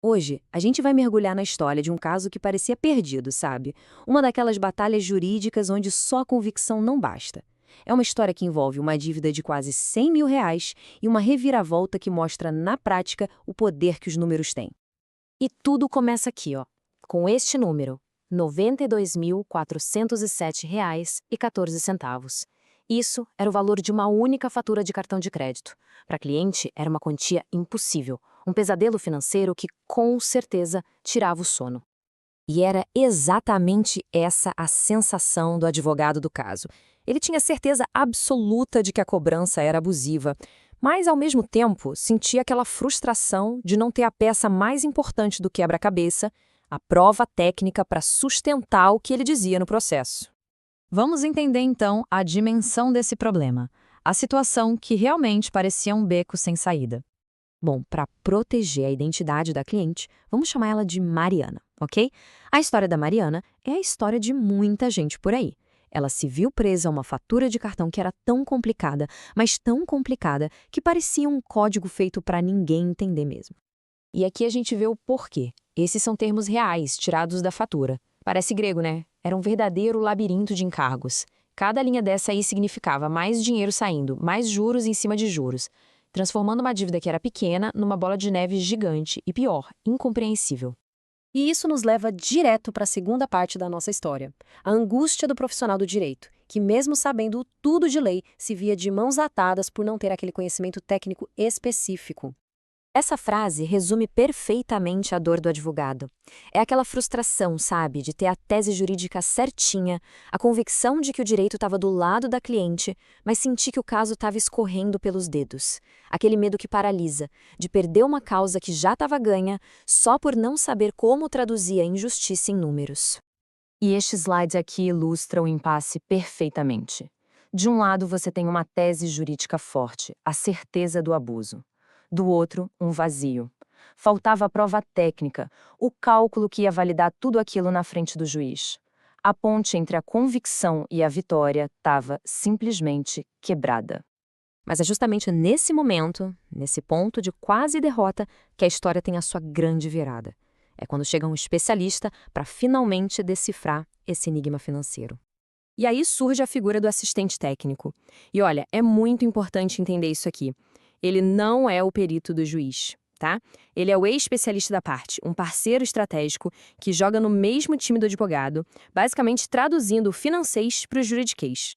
Hoje, a gente vai mergulhar na história de um caso que parecia perdido, sabe? Uma daquelas batalhas jurídicas onde só convicção não basta. É uma história que envolve uma dívida de quase R$ 100.000 e uma reviravolta que mostra, na prática, o poder que os números têm. E tudo começa aqui, ó, com este número, R$ 92.407,14. Isso era o valor de uma única fatura de cartão de crédito. Para a cliente, era uma quantia impossível, um pesadelo financeiro que, com certeza, tirava o sono. E era exatamente essa a sensação do advogado do caso. Ele tinha certeza absoluta de que a cobrança era abusiva, mas, ao mesmo tempo, sentia aquela frustração de não ter a peça mais importante do quebra-cabeça, a prova técnica para sustentar o que ele dizia no processo. Vamos entender, então, a dimensão desse problema, a situação que realmente parecia um beco sem saída. Bom, para proteger a identidade da cliente, vamos chamar ela de Mariana, ok? A história da Mariana é a história de muita gente por aí. Ela se viu presa a uma fatura de cartão que era tão complicada, mas tão complicada, que parecia um código feito para ninguém entender mesmo. E aqui a gente vê o porquê. Esses são termos reais, tirados da fatura. Parece grego, né? Era um verdadeiro labirinto de encargos. Cada linha dessa aí significava mais dinheiro saindo, mais juros em cima de juros, transformando uma dívida que era pequena numa bola de neve gigante e, pior, incompreensível. E isso nos leva direto para a segunda parte da nossa história, a angústia do profissional do direito, que mesmo sabendo tudo de lei, se via de mãos atadas por não ter aquele conhecimento técnico específico. Essa frase resume perfeitamente a dor do advogado. É aquela frustração, sabe, de ter a tese jurídica certinha, a convicção de que o direito estava do lado da cliente, mas sentir que o caso estava escorrendo pelos dedos. Aquele medo que paralisa, de perder uma causa que já estava ganha, só por não saber como traduzir a injustiça em números. E estes slides aqui ilustram o impasse perfeitamente. De um lado, você tem uma tese jurídica forte, a certeza do abuso. Do outro, um vazio. Faltava a prova técnica, o cálculo que ia validar tudo aquilo na frente do juiz. A ponte entre a convicção e a vitória estava simplesmente quebrada. Mas é justamente nesse momento, nesse ponto de quase derrota, que a história tem a sua grande virada. É quando chega um especialista para finalmente decifrar esse enigma financeiro. E aí surge a figura do assistente técnico. E olha, é muito importante entender isso aqui. Ele não é o perito do juiz, tá? Ele é o ex-especialista da parte, um parceiro estratégico que joga no mesmo time do advogado, basicamente traduzindo o financeis para o juridiquês.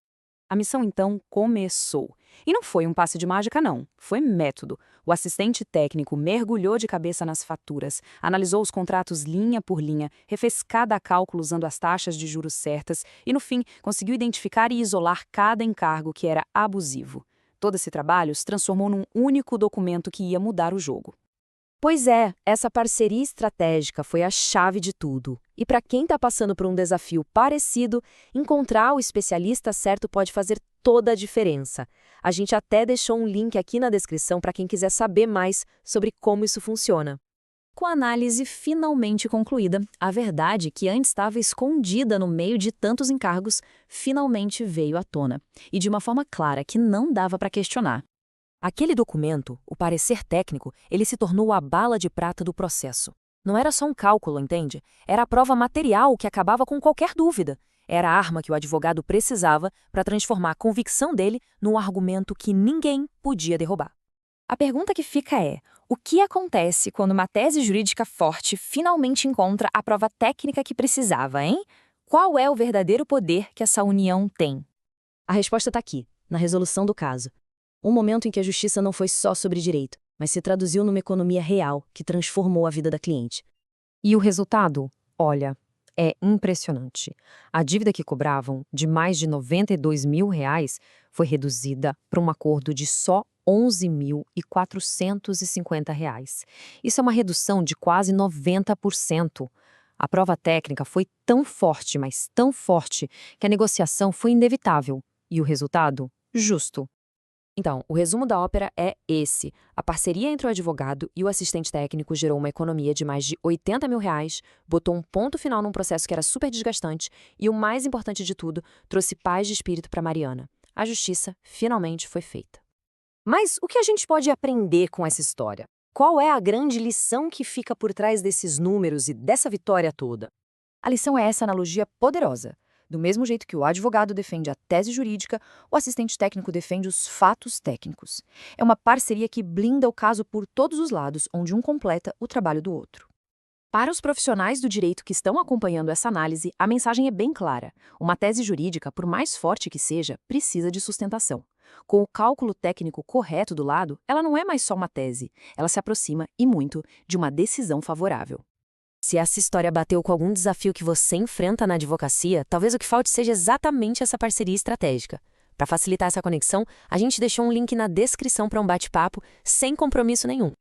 A missão, então, começou. E não foi um passe de mágica, não. Foi método. O assistente técnico mergulhou de cabeça nas faturas, analisou os contratos linha por linha, refez cada cálculo usando as taxas de juros certas e, no fim, conseguiu identificar e isolar cada encargo que era abusivo. Todo esse trabalho se transformou num único documento que ia mudar o jogo. Pois é, essa parceria estratégica foi a chave de tudo. E para quem está passando por um desafio parecido, encontrar o especialista certo pode fazer toda a diferença. A gente até deixou um link aqui na descrição para quem quiser saber mais sobre como isso funciona. Com a análise finalmente concluída, a verdade que antes estava escondida no meio de tantos encargos finalmente veio à tona, e de uma forma clara que não dava para questionar. Aquele documento, o parecer técnico, ele se tornou a bala de prata do processo. Não era só um cálculo, entende? Era a prova material que acabava com qualquer dúvida. Era a arma que o advogado precisava para transformar a convicção dele num argumento que ninguém podia derrubar. A pergunta que fica é: o que acontece quando uma tese jurídica forte finalmente encontra a prova técnica que precisava, hein? Qual é o verdadeiro poder que essa união tem? A resposta está aqui, na resolução do caso. Um momento em que a justiça não foi só sobre direito, mas se traduziu numa economia real que transformou a vida da cliente. E o resultado? Olha, é impressionante. A dívida que cobravam, de mais de R$ 92.000, foi reduzida para um acordo de só R$ 11.450. Isso é uma redução de quase 90%. A prova técnica foi tão forte, mas tão forte, que a negociação foi inevitável. E o resultado? Justo. Então, o resumo da ópera é esse. A parceria entre o advogado e o assistente técnico gerou uma economia de mais de R$ 80.000, botou um ponto final num processo que era super desgastante e, o mais importante de tudo, trouxe paz de espírito para Mariana. A justiça finalmente foi feita. Mas o que a gente pode aprender com essa história? Qual é a grande lição que fica por trás desses números e dessa vitória toda? A lição é essa analogia poderosa. Do mesmo jeito que o advogado defende a tese jurídica, o assistente técnico defende os fatos técnicos. É uma parceria que blinda o caso por todos os lados, onde um completa o trabalho do outro. Para os profissionais do direito que estão acompanhando essa análise, a mensagem é bem clara. Uma tese jurídica, por mais forte que seja, precisa de sustentação. Com o cálculo técnico correto do lado, ela não é mais só uma tese, ela se aproxima, e muito, de uma decisão favorável. Se essa história bateu com algum desafio que você enfrenta na advocacia, talvez o que falte seja exatamente essa parceria estratégica. Para facilitar essa conexão, a gente deixou um link na descrição para um bate-papo sem compromisso nenhum.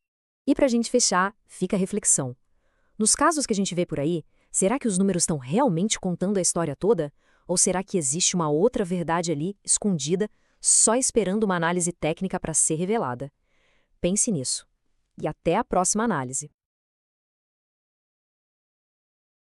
E para a gente fechar, fica a reflexão. Nos casos que a gente vê por aí, será que os números estão realmente contando a história toda? Ou será que existe uma outra verdade ali, escondida, só esperando uma análise técnica para ser revelada? Pense nisso. E até a próxima análise.